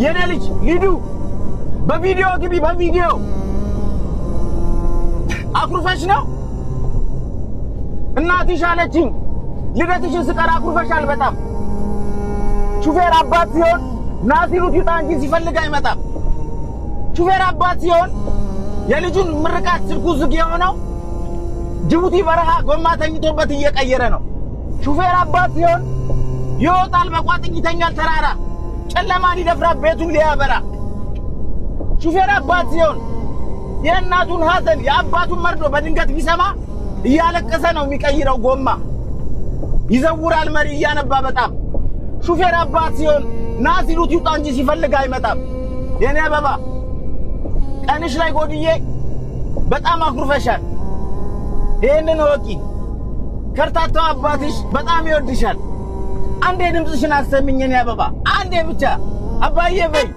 የኔ ልጅ ሊዱ በቪዲዮ ግቢ በቪዲዮ አኩርፈሽ ነው እናትሽ አለችኝ ልደትሽን ስቀር አኩርፈሻል በጣም ሹፌር አባት ሲሆን ናሲሩት ይጣ እንጂ ሲፈልግ አይመጣም ሹፌር አባት ሲሆን የልጁን ምርቃት ስልኩ ዝግ የሆነው ጅቡቲ በረሃ ጎማ ተኝቶበት እየቀየረ ነው ሹፌር አባት ሲሆን ይወጣል በቋጥኝ ይተኛል ተራራ ጨለማን ይደፍራል ቤቱን ሊያበራ ሹፌር አባት ሲሆን የእናቱን ሐዘን የአባቱን መርዶ በድንገት ቢሰማ እያለቀሰ ነው የሚቀይረው ጎማ ይዘውራል መሪ እያነባ በጣም ሹፌር አባት ሲሆን ናሲሩት ይውጣ እንጂ ሲፈልግ አይመጣም የኔ አበባ ቀንሽ ላይ ጎድዬ በጣም አኩርፈሻል ይሄንን ወቂ ከርታታው አባትሽ በጣም ይወድሻል አንዴ ድምጽሽን አሰሚኝ የኔ አበባ አንዴ ብቻ አባዬ በይ